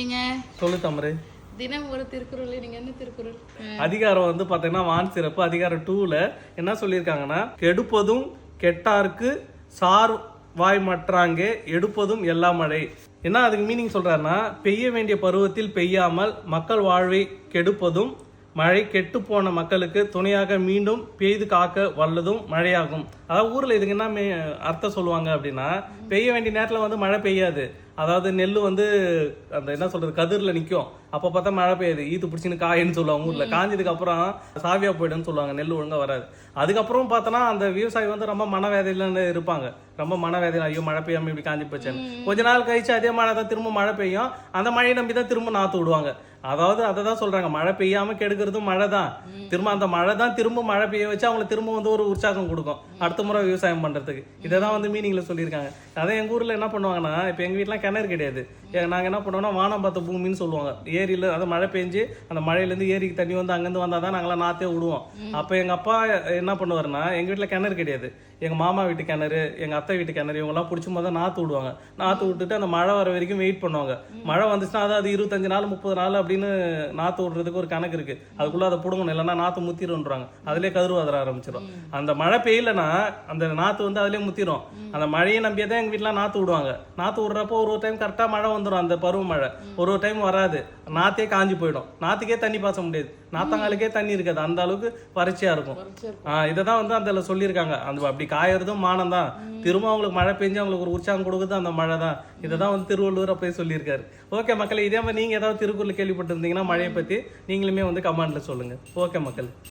ஏங்க சொல்லு தமரு. தினம் ஒரு திருக்குறள். நீங்க என்ன திருக்குறள்? அதிகாரம் வந்து பாத்தீங்கன்னா வான் சிறப்பு அதிகாரம் 2ல என்ன சொல்லியிருக்காங்கன்னா, கெடுப்பதும் கெட்டார்க்கு சார் வாய் மற்றாங்கே எடுப்பதும் எல்லா மழை. என்ன அதுக்கு மீனிங் சொல்றாருன்னா, பெய்ய வேண்டிய பருவத்தில் பெய்யாமல் மக்கள் வாழ்வை கெடுப்பதும் மழை கெட்டு போன மக்களுக்கு துணையாக மீண்டும் பெய்து காக்க வல்லதும் மழையாகும். அதாவது ஊர்ல இதுக்கு என்ன அர்த்தம் சொல்லுவாங்க அப்படின்னா, பெய்ய வேண்டிய நேரத்துல வந்து மழை பெய்யாது. அதாவது நெல் வந்து அந்த என்ன சொல்றது கதிர்ல நிக்கும். அப்ப பார்த்தா மழை பெய்யுது, ஈத்து பிடிச்சின்னு காயின்னு சொல்லுவாங்க ஊர்ல. காஞ்சதுக்கு அப்புறம் சாவியா போயிடுன்னு சொல்லுவாங்க, நெல் ஒழுங்கா வராது. அதுக்கப்புறம் பார்த்தோன்னா அந்த விவசாயி வந்து ரொம்ப மனவேதையில இருப்பாங்க. ரொம்ப மனவேதையில, ஐயோ மழை பெய்யாம இப்படி காஞ்சி போச்சேன்னு. கொஞ்ச நாள் கழிச்சு அதே மழை தான் திரும்ப மழை பெய்யும். அந்த மழையை நம்பி தான் திரும்ப நாத்து விடுவாங்க. அதாவது அதை தான் சொல்றாங்க, மழை பெய்யாம கெடுக்கிறதும் மழை தான். திரும்ப அந்த மழை தான் திரும்ப மழை பெய்ய வச்சு அவங்களுக்கு திரும்ப வந்து ஒரு உற்சாகம் கொடுக்கும் அடுத்த முறை விவசாயம் பண்றதுக்கு. இதை தான் வந்து மீனிங்ல சொல்லியிருக்காங்க. அதே எங்க ஊர்ல என்ன பண்ணுவாங்கன்னா, இப்ப எங்க வீட்டுலாம் கிணறு கிடையாது. நாங்க என்ன பண்ணுவோம்னா வானம் பார்த்த பூமின்னு சொல்லுவாங்க. ஏரியில அதை மழை பெஞ்சு அந்த மழையிலேருந்து ஏரிக்கு தண்ணி வந்து அங்கேருந்து வந்தாதான் நாங்களாம் நாத்தே விடுவோம். அப்ப எங்க அப்பா என்ன பண்ணுவாருன்னா, எங்க வீட்டுல கிணறு கிடையாது. எங்க மாமா வீட்டு கிணறு, எங்க அத்தை வீட்டு கிணறு, இவங்கெல்லாம் பிடிச்சும் போது நாத்து விடுவாங்க. நாத்து விட்டுட்டு அந்த மழை வர வரைக்கும் வெயிட் பண்ணுவாங்க. மழை வந்துச்சுன்னா அதாவது 25 நாள் 30 நாள் அப்படின்னு நாத்து விடுறதுக்கு ஒரு கணக்கு இருக்கு. அதுக்குள்ள அதை புடுங்கணும், இல்லைன்னா நாத்து முத்திருன்றாங்க. அதுலேயே கதிர் வதர ஆரம்பிச்சிடும். அந்த மழை பெய்யலன்னா அந்த நாத்து வந்து அதுலேயே முத்திரும். அந்த மழையை நம்பியே தான் எங்க வீட்டுல நாத்து விடுவாங்க. நாத்து விடுறப்போ ஒரு டைம் கரெக்டா மழை வந்துடும், அந்த பருவ மழை. ஒரு டைம் வராது, நாத்தே காஞ்சி போயிடும். நாத்துக்கே தண்ணி பாச முடியாது, நாத்தங்காலுக்கே தண்ணி இருக்காது, அந்த அளவுக்கு வறட்சியா இருக்கும். இதைதான் வந்து அந்த சொல்லியிருக்காங்க. அந்த அப்படி காயறதும் மானம் தான். திரும்ப அவங்களுக்கு மழை பெஞ்சு அவங்களுக்கு ஒரு உற்சாகம் கொடுக்குது அந்த மழை தான். இதைதான் வந்து திருவள்ளுவர் அப்பயே சொல்லியிருக்காரு. ஓகே மக்களே, இதே மாதிரி நீங்க ஏதாவது திருக்குறள் கேள்விப்பட்டிருந்தீங்கன்னா மழையை பத்தி நீங்களுமே வந்து கமெண்ட்ல சொல்லுங்க. ஓகே மக்கள்.